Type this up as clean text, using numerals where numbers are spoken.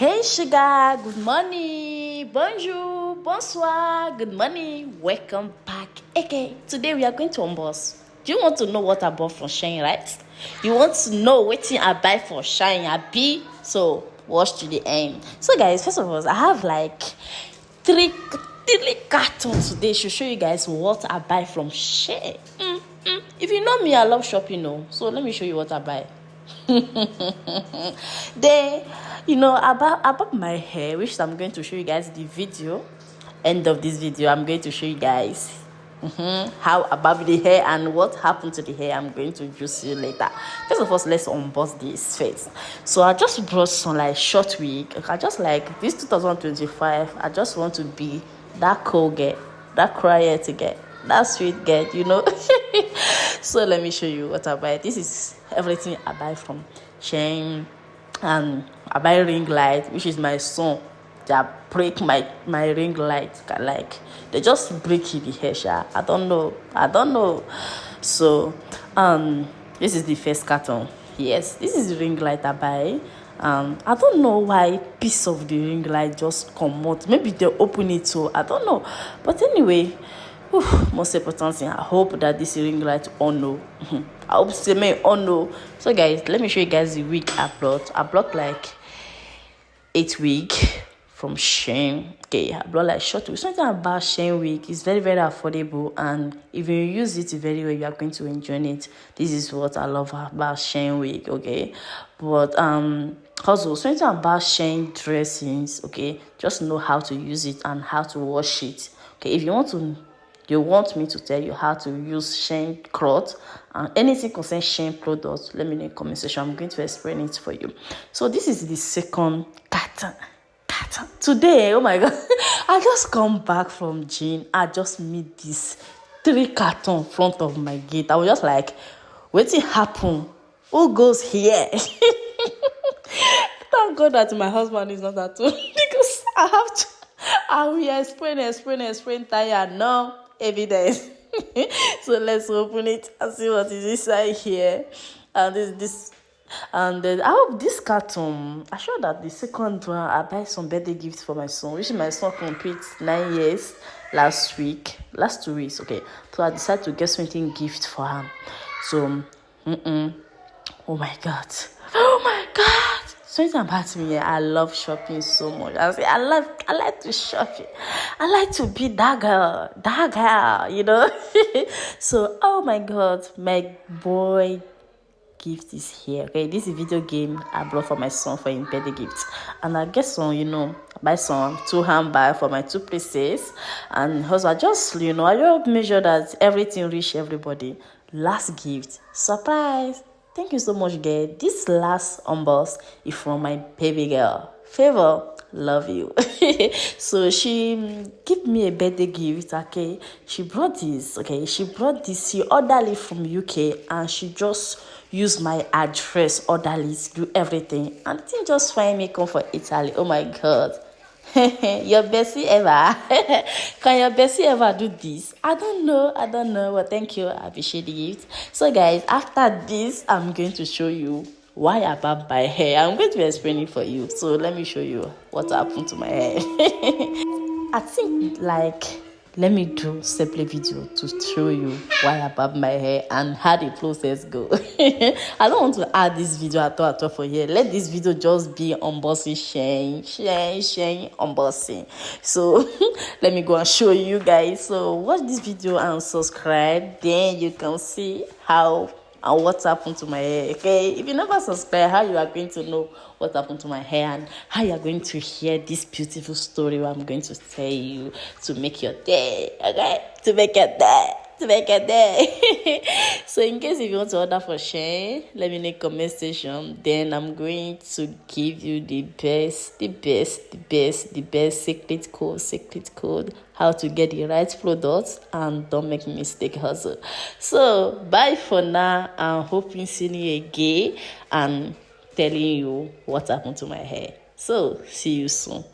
Hey sugar, good morning, bonjour, bonsoir, good morning, welcome back. Okay, today we are going to unbox. Do you want to know what I bought for Shine, right? You want to know what I buy for Shine, abi? So watch to the end. So guys, first of all, I have like three cartons today to show you guys what I buy from Shine. If you know me, I love shopping, so let me show you what I buy. Then, about my hair, which I'm going to show you guys the video. End of this video, I'm going to show you guys how about the hair and what happened to the hair. I'm going to introduce you later. First of all, let's unbox this face. So I just brought some like short wig. I just like this 2025. I just want to be that cool girl, that quiet girl, that sweet girl. So let me show you what I buy. This is everything I buy from Shein, and I buy ring light, which is my son. They break my ring light, like they just break it the hair. I don't know. So this is the first carton. Yes, this is the ring light I buy. I don't know why piece of the ring light just come out. Maybe they open it, so I don't know. But anyway, most important thing, I hope that this ring light on. I hope they may on. So guys, let me show you guys the wig I brought. I brought like 8 wig from Shein. Okay, I brought like short wig. Something about Shein wig is very, very affordable, and if you use it very well, you are going to enjoy it. This is what I love about Shein wig. Okay, but also something about Shein dressings. Okay, just know how to use it and how to wash it. Okay, if you want me to tell you how to use Shein cloth and anything concerning Shein products, let me know in the comment section. I'm going to explain it for you. So this is the second carton. Today, oh my god, I just come back from gym. I just meet this 3 carton in front of my gate. I was just like, wetin happen? Who goes here? Thank God that my husband is not at home because I will explain tired. No evidence. So let's open it and see what is inside here. And this and then I hope this carton. I sure that the second one I buy some birthday gifts for my son, which my son completes 9 years last 2 weeks. Okay, so I decided to get something gift for him. So oh my god, something about me, I love shopping so much. I like to shop. I like to be that girl. So, oh my god, my boy gift is here. Okay, this is a video game I brought for my son for his birthday gift. And I get some, buy some 2 handbags for my 2 places. And also, I just make sure that everything reach everybody. Last gift, surprise. Thank you so much, girl. This last unbox is from my baby girl. Favor, love you. So she gave me a birthday gift, okay? She brought this. She ordered it from UK, and she just used my address, ordered it, do everything. And the thing just find me come for Italy. Oh my God. Your bestie ever? Can your bestie ever do this? I don't know. But thank you. I appreciate the gift. So guys, after this, I'm going to show you why I bought my hair. I'm going to explain it for you. So let me show you what happened to my hair. I think let me do separate video to show you why I barb my hair and how the process go. I don't want to add this video at all for here. Let this video just be unboxing Shein unboxing. So let me go and show you guys. So watch this video and subscribe. Then you can see how and what happened to my hair. Okay, if you never subscribe, how you are going to know what happened to my hair and how you are going to hear this beautiful story I'm going to tell you to make your day. Okay, to make your day. So in case if you want to order for Shein, let me know in the comment section. Then I'm going to give you the best secret code, how to get the right products and don't make mistake hustle. So bye for now, and hoping seeing you again and telling you what happened to my hair. So see you soon.